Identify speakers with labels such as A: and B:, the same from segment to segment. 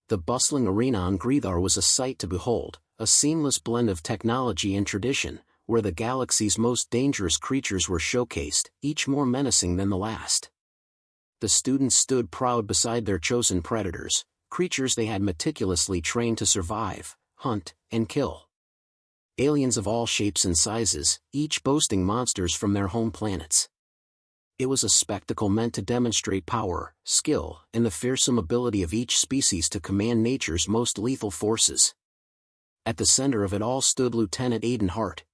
A: The bustling arena on Gri'thar was a sight to behold, a seamless blend of technology and tradition, where the galaxy's most dangerous creatures were showcased, each more menacing than the last. The students stood proud beside their chosen predators, creatures they had meticulously trained to survive, hunt, and kill. Aliens of all shapes and sizes, each boasting monsters from their home planets. It was a spectacle meant to demonstrate power, skill, and the fearsome ability of each species to command nature's most lethal forces. At the center of it all stood Lieutenant Aidan Hart.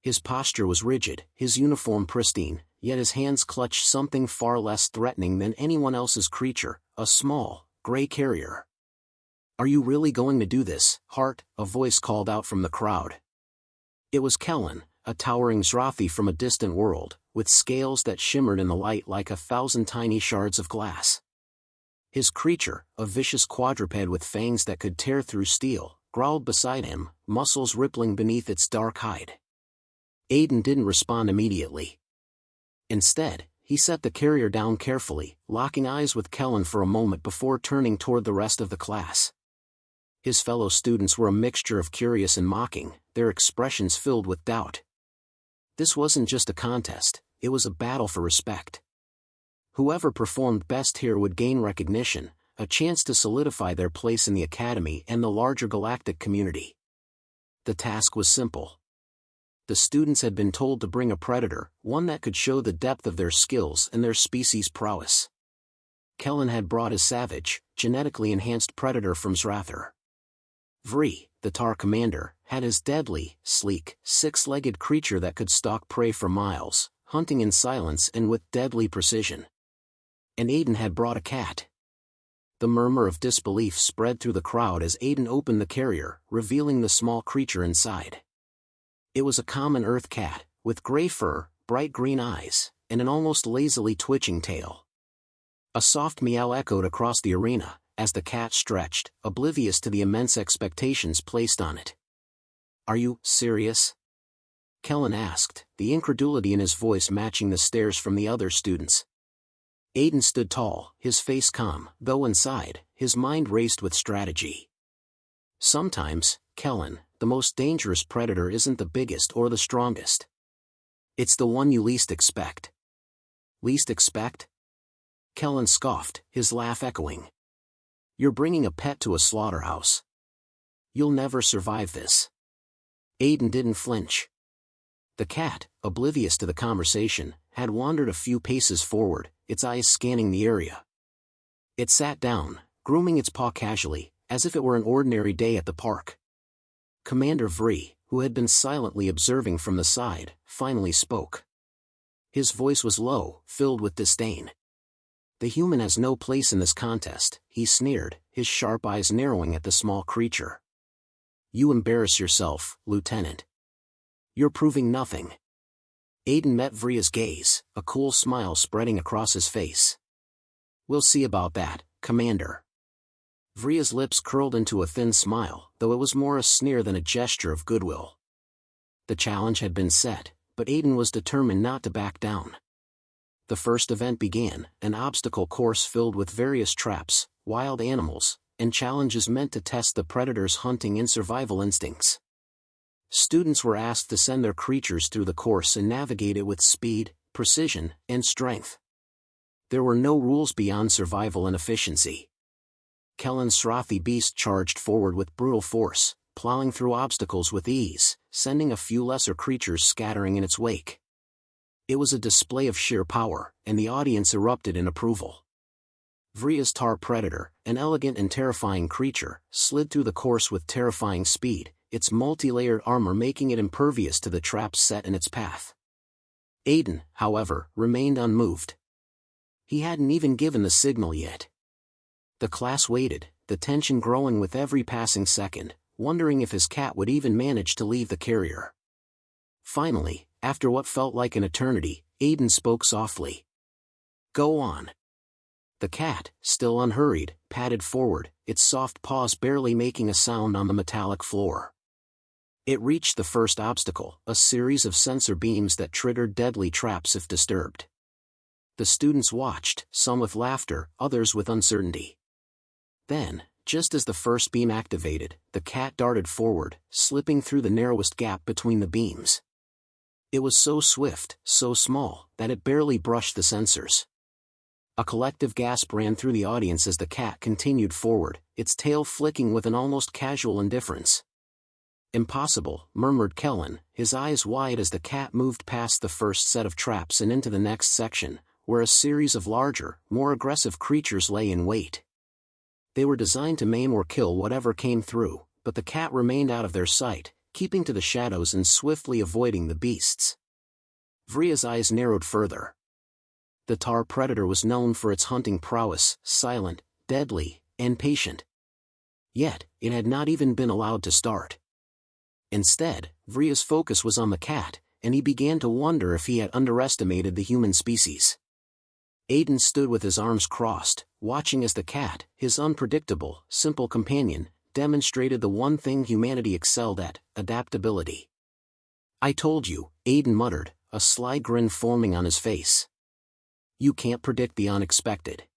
A: His posture was rigid, his uniform pristine, yet his hands clutched something far less threatening than anyone else's creature, a small, gray carrier. "Are you really going to do this, Hart?" a voice called out from the crowd. It was Kellen, a towering Zrathi from a distant world, with scales that shimmered in the light like 1,000 tiny shards of glass. His creature, a vicious quadruped with fangs that could tear through steel, growled beside him, muscles rippling beneath its dark hide. Aidan didn't respond immediately. Instead, he set the carrier down carefully, locking eyes with Kellen for a moment before turning toward the rest of the class. His fellow students were a mixture of curious and mocking, their expressions filled with doubt. This wasn't just a contest, it was a battle for respect. Whoever performed best here would gain recognition, a chance to solidify their place in the academy and the larger galactic community. The task was simple. The students had been told to bring a predator, one that could show the depth of their skills and their species' prowess. Kellen had brought his savage, genetically enhanced predator from Zrathar. Vri, the Tar commander, had his deadly, sleek, six-legged creature that could stalk prey for miles, hunting in silence and with deadly precision. And Aidan had brought a cat. The murmur of disbelief spread through the crowd as Aidan opened the carrier, revealing the small creature inside. It was a common earth cat, with gray fur, bright green eyes, and an almost lazily twitching tail. A soft meow echoed across the arena, as the cat stretched, oblivious to the immense expectations placed on it. "Are you serious?" Kellen asked, the incredulity in his voice matching the stares from the other students. Aidan stood tall, his face calm, though inside, his mind raced with strategy. "Sometimes, Kellen, the most dangerous predator isn't the biggest or the strongest. It's the one you least expect." "Least expect?" Kellen scoffed, his laugh echoing. "You're bringing a pet to a slaughterhouse. You'll never survive this." Aidan didn't flinch. The cat, oblivious to the conversation, had wandered a few paces forward, its eyes scanning the area. It sat down, grooming its paw casually, as if it were an ordinary day at the park. Commander Vri, who had been silently observing from the side, finally spoke. His voice was low, filled with disdain. "The human has no place in this contest," he sneered, his sharp eyes narrowing at the small creature. "You embarrass yourself, Lieutenant. You're proving nothing." Aidan met Vria's gaze, a cool smile spreading across his face. "We'll see about that, Commander." Vria's lips curled into a thin smile, though it was more a sneer than a gesture of goodwill. The challenge had been set, but Aidan was determined not to back down. The first event began, an obstacle course filled with various traps, wild animals, and challenges meant to test the predator's hunting and survival instincts. Students were asked to send their creatures through the course and navigate it with speed, precision, and strength. There were no rules beyond survival and efficiency. Kellen's Zrathi beast charged forward with brutal force, plowing through obstacles with ease, sending a few lesser creatures scattering in its wake. It was a display of sheer power, and the audience erupted in approval. Vria's Tar predator, an elegant and terrifying creature, slid through the course with terrifying speed, its multi-layered armor making it impervious to the traps set in its path. Aidan, however, remained unmoved. He hadn't even given the signal yet. The class waited, the tension growing with every passing second, wondering if his cat would even manage to leave the carrier. Finally, after what felt like an eternity, Aidan spoke softly. "Go on." The cat, still unhurried, padded forward, its soft paws barely making a sound on the metallic floor. It reached the first obstacle, a series of sensor beams that triggered deadly traps if disturbed. The students watched, some with laughter, others with uncertainty. Then, Just as the first beam activated, the cat darted forward, slipping through the narrowest gap between the beams. It was so swift, so small, that it barely brushed the sensors. A collective gasp ran through the audience as the cat continued forward, its tail flicking with an almost casual indifference. "Impossible," murmured Kellen, his eyes wide as the cat moved past the first set of traps and into the next section, where a series of larger, more aggressive creatures lay in wait. They were designed to maim or kill whatever came through, but the cat remained out of their sight, keeping to the shadows and swiftly avoiding the beasts. Vria's eyes narrowed further. The tar predator was known for its hunting prowess, silent, deadly, and patient. Yet, it had not even been allowed to start. Instead, Vria's focus was on the cat, and he began to wonder if he had underestimated the human species. Aidan stood with his arms crossed, watching as the cat, his unpredictable, simple companion, demonstrated the one thing humanity excelled at: adaptability. "I told you," Aidan muttered, a sly grin forming on his face. "You can't predict the unexpected."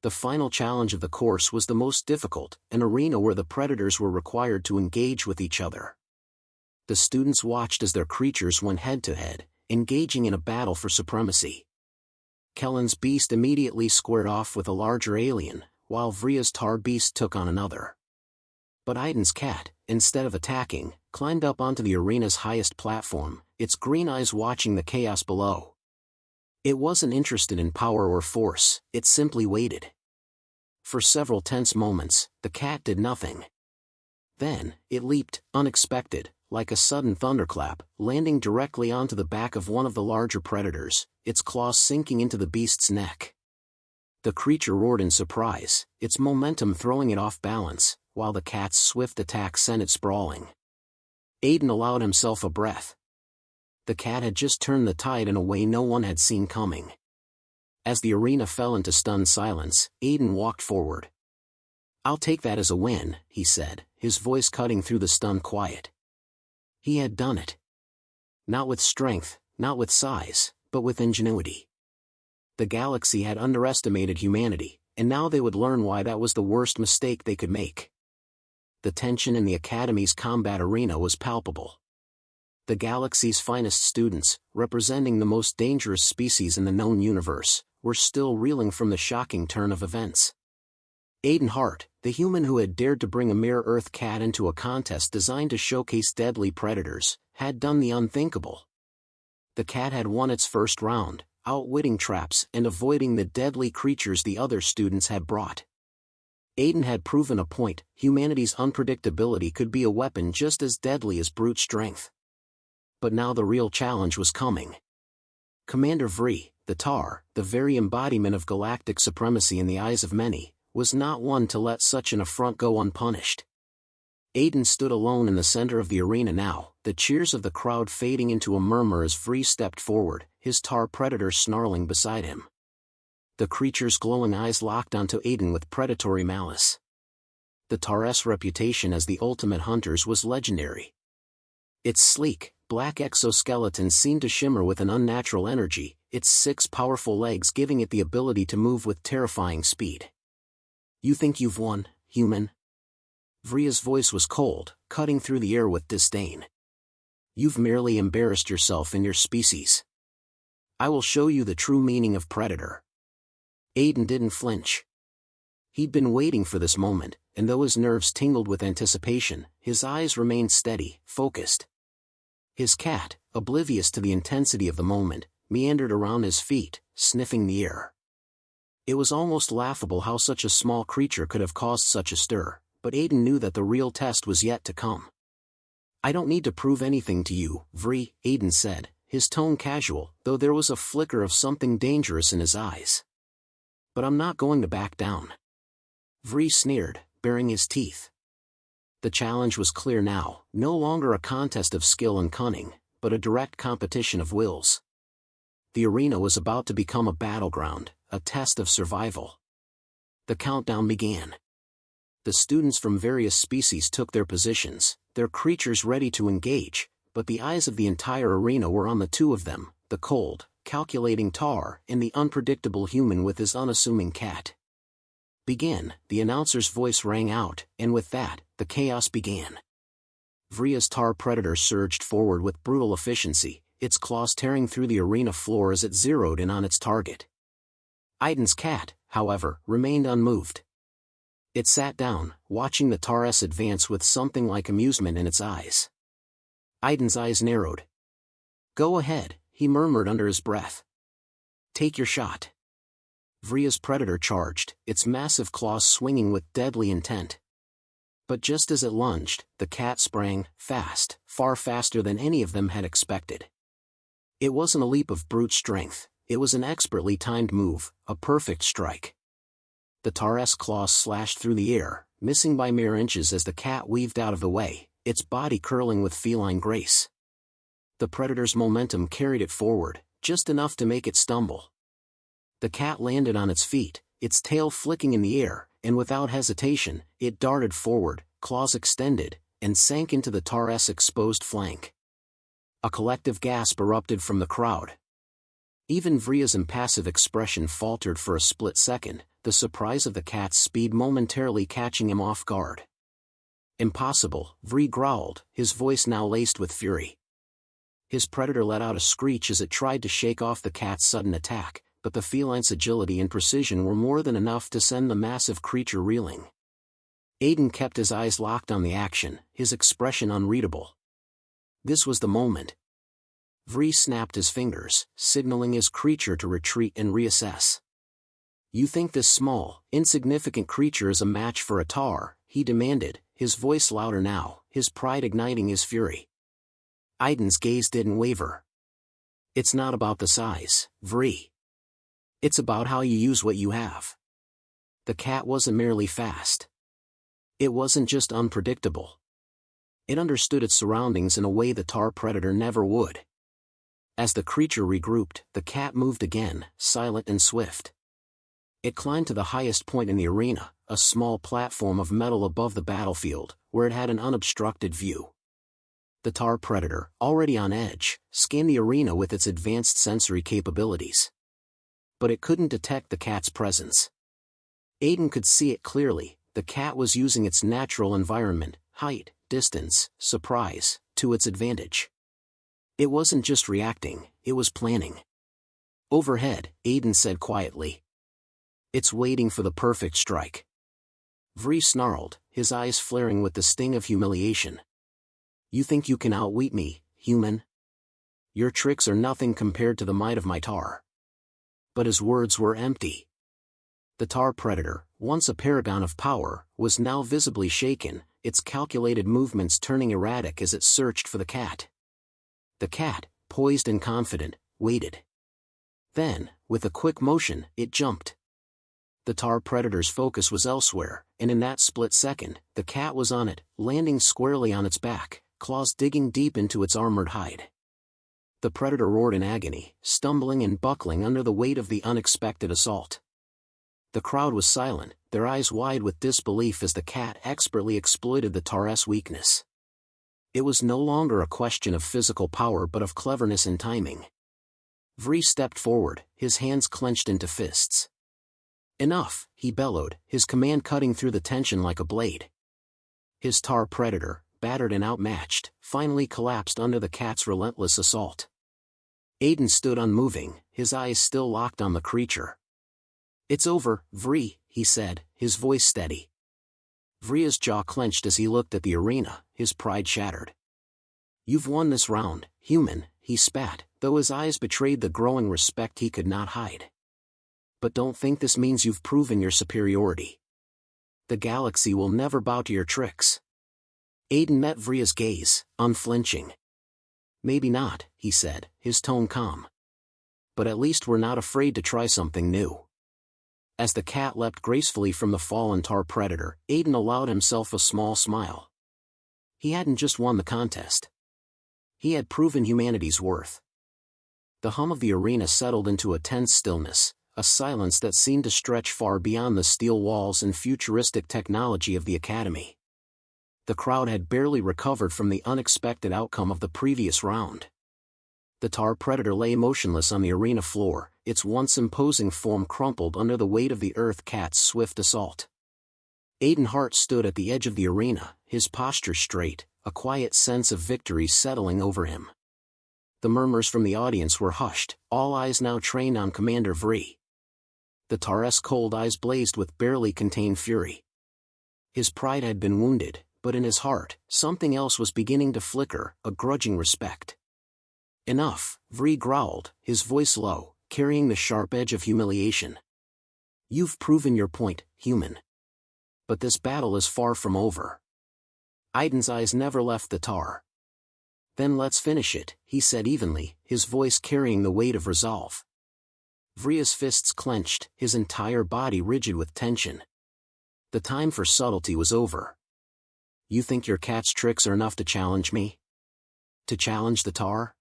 A: The final challenge of the course was the most difficult, an arena where the predators were required to engage with each other. The students watched as their creatures went head-to-head, engaging in a battle for supremacy. Kellen's beast immediately squared off with a larger alien, while Vria's tar beast took on another. But Aidan's cat, instead of attacking, climbed up onto the arena's highest platform, its green eyes watching the chaos below. It wasn't interested in power or force, it simply waited. For several tense moments, the cat did nothing. Then, it leaped, unexpected, like a sudden thunderclap, landing directly onto the back of one of the larger predators, its claws sinking into the beast's neck. The creature roared in surprise, its momentum throwing it off balance, while the cat's swift attack sent it sprawling. Aidan allowed himself a breath. The cat had just turned the tide in a way no one had seen coming. As the arena fell into stunned silence, Aidan walked forward. "I'll take that as a win," he said, his voice cutting through the stunned quiet. He had done it. Not with strength, not with size, but with ingenuity. The galaxy had underestimated humanity, and now they would learn why that was the worst mistake they could make. The tension in the Academy's combat arena was palpable. The galaxy's finest students, representing the most dangerous species in the known universe, were still reeling from the shocking turn of events. Aidan Hart, the human who had dared to bring a mere Earth cat into a contest designed to showcase deadly predators, had done the unthinkable. The cat had won its first round, outwitting traps and avoiding the deadly creatures the other students had brought. Aidan had proven a point: humanity's unpredictability could be a weapon just as deadly as brute strength. But now the real challenge was coming. Commander Vri, the Tar, the very embodiment of galactic supremacy in the eyes of many, was not one to let such an affront go unpunished. Aidan stood alone in the center of the arena now, the cheers of the crowd fading into a murmur as Vri stepped forward, his tar predator snarling beside him. The creature's glowing eyes locked onto Aidan with predatory malice. The Tar's reputation as the ultimate hunters was legendary. Its sleek, black exoskeleton seemed to shimmer with an unnatural energy, its 6 powerful legs giving it the ability to move with terrifying speed. "You think you've won, human?" Vria's voice was cold, cutting through the air with disdain. "You've merely embarrassed yourself and your species. I will show you the true meaning of predator." Aidan didn't flinch. He'd been waiting for this moment, and though his nerves tingled with anticipation, his eyes remained steady, focused. His cat, oblivious to the intensity of the moment, meandered around his feet, sniffing the air. It was almost laughable how such a small creature could have caused such a stir, but Aidan knew that the real test was yet to come. "I don't need to prove anything to you, Vri," Aidan said, his tone casual, though there was a flicker of something dangerous in his eyes. "But I'm not going to back down." Vri sneered, baring his teeth. The challenge was clear now, no longer a contest of skill and cunning, but a direct competition of wills. The arena was about to become a battleground, a test of survival. The countdown began. The students from various species took their positions, their creatures ready to engage, but the eyes of the entire arena were on the two of them, the cold, calculating Tar and the unpredictable human with his unassuming cat. "Begin," the announcer's voice rang out, and with that, the chaos began. Vria's tar predator surged forward with brutal efficiency, its claws tearing through the arena floor as it zeroed in on its target. Aidan's cat, however, remained unmoved. It sat down, watching the Taurus advance with something like amusement in its eyes. Aidan's eyes narrowed. "Go ahead," he murmured under his breath. "Take your shot." Vria's predator charged, its massive claws swinging with deadly intent. But just as it lunged, the cat sprang, fast, far faster than any of them had expected. It wasn't a leap of brute strength, it was an expertly timed move, a perfect strike. The Taurus claws slashed through the air, missing by mere inches as the cat weaved out of the way, its body curling with feline grace. The predator's momentum carried it forward, just enough to make it stumble. The cat landed on its feet, its tail flicking in the air, and without hesitation, it darted forward, claws extended, and sank into the Taurus' exposed flank. A collective gasp erupted from the crowd. Even Vria's impassive expression faltered for a split second, the surprise of the cat's speed momentarily catching him off guard. "Impossible," Vri growled, his voice now laced with fury. His predator let out a screech as it tried to shake off the cat's sudden attack, but the feline's agility and precision were more than enough to send the massive creature reeling. Aidan kept his eyes locked on the action, his expression unreadable. This was the moment. Vri snapped his fingers, signaling his creature to retreat and reassess. "You think this small, insignificant creature is a match for a tar?" he demanded, his voice louder now, his pride igniting his fury. Aidan's gaze didn't waver. "It's not about the size, Vri. It's about how you use what you have." The cat wasn't merely fast. It wasn't just unpredictable. It understood its surroundings in a way the tar predator never would. As the creature regrouped, the cat moved again, silent and swift. It climbed to the highest point in the arena, a small platform of metal above the battlefield, where it had an unobstructed view. The tar predator, already on edge, scanned the arena with its advanced sensory capabilities. But it couldn't detect the cat's presence. Aidan could see it clearly, the cat was using its natural environment, height, distance, surprise, to its advantage. It wasn't just reacting, it was planning. Overhead, Aidan said quietly. "It's waiting for the perfect strike." Vri snarled, his eyes flaring with the sting of humiliation. "You think you can outwit me, human? Your tricks are nothing compared to the might of my tar." But his words were empty. The tar predator, once a paragon of power, was now visibly shaken, its calculated movements turning erratic as it searched for the cat. The cat, poised and confident, waited. Then, with a quick motion, it jumped. The tar predator's focus was elsewhere, and in that split second, the cat was on it, landing squarely on its back, claws digging deep into its armored hide. The predator roared in agony, stumbling and buckling under the weight of the unexpected assault. The crowd was silent, their eyes wide with disbelief as the cat expertly exploited the Taurus' weakness. It was no longer a question of physical power but of cleverness and timing. Vri stepped forward, his hands clenched into fists. "Enough," he bellowed, his command cutting through the tension like a blade. His tar predator, battered and outmatched, finally collapsed under the cat's relentless assault. Aidan stood unmoving, his eyes still locked on the creature. "It's over, Vri," he said, his voice steady. Vria's jaw clenched as he looked at the arena, his pride shattered. "You've won this round, human," he spat, though his eyes betrayed the growing respect he could not hide. "But don't think this means you've proven your superiority. The galaxy will never bow to your tricks." Aidan met Vria's gaze, unflinching. "Maybe not," he said, his tone calm. "But at least we're not afraid to try something new." As the cat leapt gracefully from the fallen tar predator, Aidan allowed himself a small smile. He hadn't just won the contest. He had proven humanity's worth. The hum of the arena settled into a tense stillness, a silence that seemed to stretch far beyond the steel walls and futuristic technology of the Academy. The crowd had barely recovered from the unexpected outcome of the previous round. The tar predator lay motionless on the arena floor, its once imposing form crumpled under the weight of the Earth cat's swift assault. Aidan Hart stood at the edge of the arena, his posture straight, a quiet sense of victory settling over him. The murmurs from the audience were hushed, all eyes now trained on Commander Vri. The tar's cold eyes blazed with barely contained fury. His pride had been wounded, but in his heart, something else was beginning to flicker, a grudging respect. Enough, Vri growled, his voice low, carrying the sharp edge of humiliation. You've proven your point, human. But this battle is far from over. Aidan's eyes never left the tar. Then let's finish it, he said evenly, his voice carrying the weight of resolve. Vria's fists clenched, his entire body rigid with tension. The time for subtlety was over. You think your cat's tricks are enough to challenge me? To challenge the tar?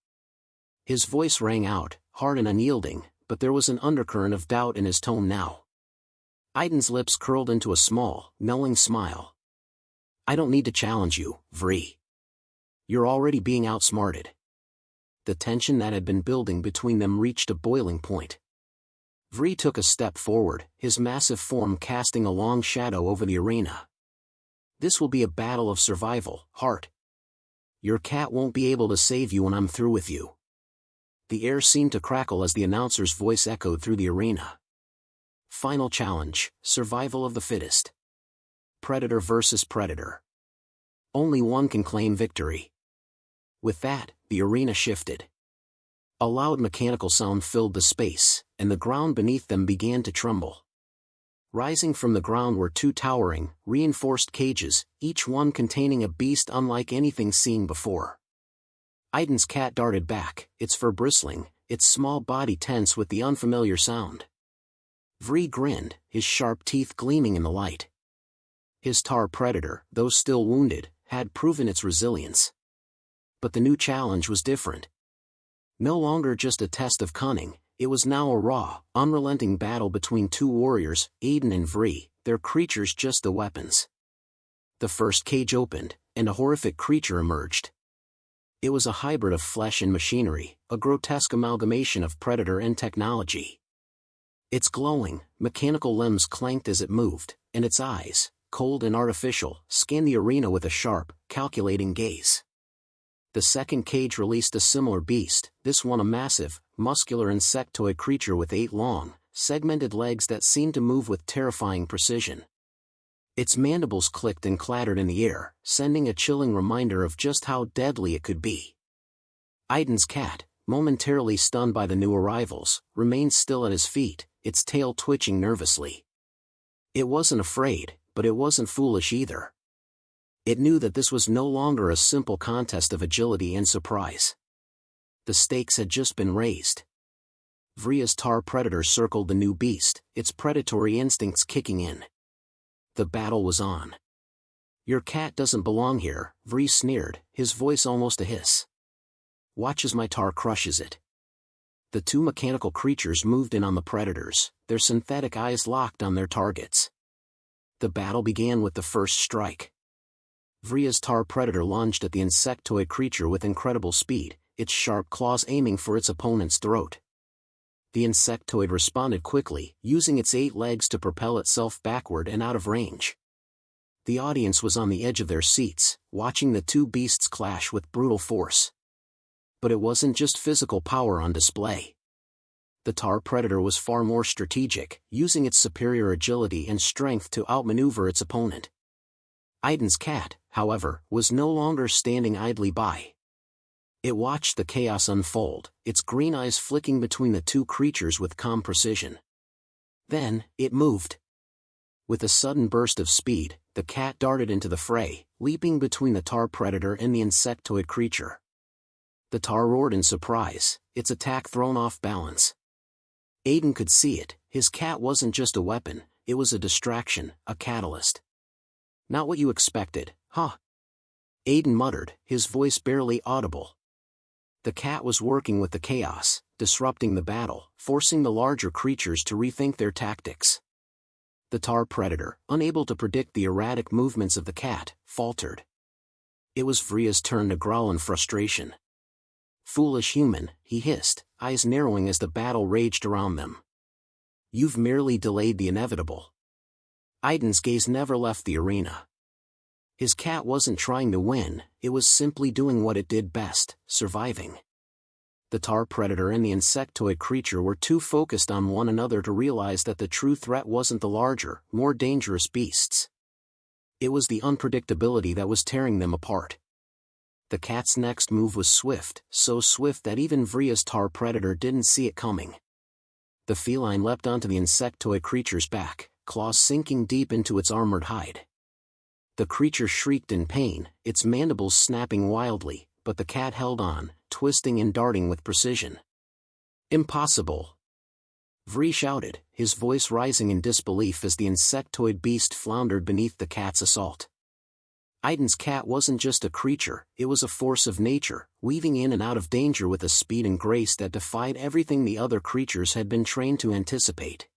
A: His voice rang out, hard and unyielding, but there was an undercurrent of doubt in his tone now. Aidan's lips curled into a small, knowing smile. I don't need to challenge you, Vri. You're already being outsmarted. The tension that had been building between them reached a boiling point. Vri took a step forward, his massive form casting a long shadow over the arena. This will be a battle of survival, Hart. Your cat won't be able to save you when I'm through with you. The air seemed to crackle as the announcer's voice echoed through the arena. Final challenge, survival of the fittest. Predator versus predator. Only one can claim victory. With that, the arena shifted. A loud mechanical sound filled the space, and the ground beneath them began to tremble. Rising from the ground were two towering, reinforced cages, each one containing a beast unlike anything seen before. Aidan's cat darted back, its fur bristling, its small body tense with the unfamiliar sound. Vri grinned, his sharp teeth gleaming in the light. His tar predator, though still wounded, had proven its resilience. But the new challenge was different. No longer just a test of cunning, it was now a raw, unrelenting battle between two warriors, Aidan and Vri, their creatures just the weapons. The first cage opened, and a horrific creature emerged. It was a hybrid of flesh and machinery, a grotesque amalgamation of predator and technology. Its glowing, mechanical limbs clanked as it moved, and its eyes, cold and artificial, scanned the arena with a sharp, calculating gaze. The second cage released a similar beast, this one a massive, muscular insectoid creature with 8 long, segmented legs that seemed to move with terrifying precision. Its mandibles clicked and clattered in the air, sending a chilling reminder of just how deadly it could be. Aidan's cat, momentarily stunned by the new arrivals, remained still at his feet, its tail twitching nervously. It wasn't afraid, but it wasn't foolish either. It knew that this was no longer a simple contest of agility and surprise. The stakes had just been raised. Vria's tar predator circled the new beast, its predatory instincts kicking in. The battle was on. Your cat doesn't belong here, Vri sneered, his voice almost a hiss. Watch as my tar crushes it. The two mechanical creatures moved in on the predators, their synthetic eyes locked on their targets. The battle began with the first strike. Vria's tar predator lunged at the insectoid creature with incredible speed, its sharp claws aiming for its opponent's throat. The insectoid responded quickly, using its 8 legs to propel itself backward and out of range. The audience was on the edge of their seats, watching the two beasts clash with brutal force. But it wasn't just physical power on display. The tar predator was far more strategic, using its superior agility and strength to outmaneuver its opponent. Aidan's cat, however, was no longer standing idly by. It watched the chaos unfold, its green eyes flicking between the two creatures with calm precision. Then, it moved. With a sudden burst of speed, the cat darted into the fray, leaping between the tar predator and the insectoid creature. The tar roared in surprise, its attack thrown off balance. Aidan could see it, his cat wasn't just a weapon, it was a distraction, a catalyst. Not what you expected, huh? Aidan muttered, his voice barely audible. The cat was working with the chaos, disrupting the battle, forcing the larger creatures to rethink their tactics. The tar predator, unable to predict the erratic movements of the cat, faltered. It was Vria's turn to growl in frustration. "Foolish human," he hissed, eyes narrowing as the battle raged around them. "You've merely delayed the inevitable." Aidan's gaze never left the arena. His cat wasn't trying to win, it was simply doing what it did best, surviving. The tar predator and the insectoid creature were too focused on one another to realize that the true threat wasn't the larger, more dangerous beasts. It was the unpredictability that was tearing them apart. The cat's next move was swift, so swift that even Vria's tar predator didn't see it coming. The feline leapt onto the insectoid creature's back, claws sinking deep into its armored hide. The creature shrieked in pain, its mandibles snapping wildly, but the cat held on, twisting and darting with precision. "Impossible!" Vri shouted, his voice rising in disbelief as the insectoid beast floundered beneath the cat's assault. Aidan's cat wasn't just a creature, it was a force of nature, weaving in and out of danger with a speed and grace that defied everything the other creatures had been trained to anticipate.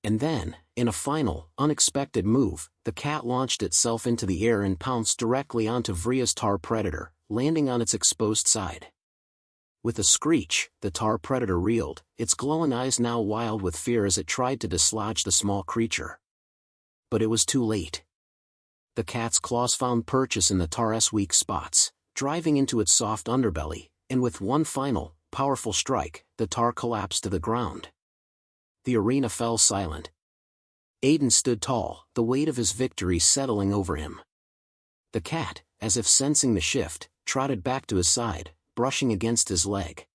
A: And then, in a final, unexpected move, the cat launched itself into the air and pounced directly onto Vria's tar predator, landing on its exposed side. With a screech, the tar predator reeled, its glowing eyes now wild with fear as it tried to dislodge the small creature. But it was too late. The cat's claws found purchase in the tar's weak spots, driving into its soft underbelly, and with one final, powerful strike, the tar collapsed to the ground. The arena fell silent. Aidan stood tall, the weight of his victory settling over him. The cat, as if sensing the shift, trotted back to his side, brushing against his leg.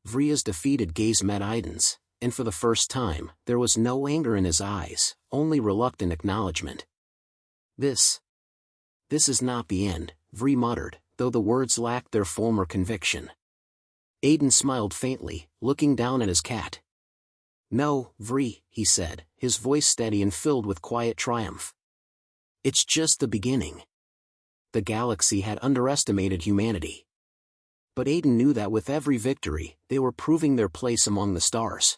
A: Vria's defeated gaze met Aidan's, and for the first time, there was no anger in his eyes, only reluctant acknowledgement. This is not the end," Vri muttered, though the words lacked their former conviction. Aidan smiled faintly, looking down at his cat. "No, Vri," he said, his voice steady and filled with quiet triumph. "It's just the beginning." The galaxy had underestimated humanity. But Aidan knew that with every victory, they were proving their place among the stars.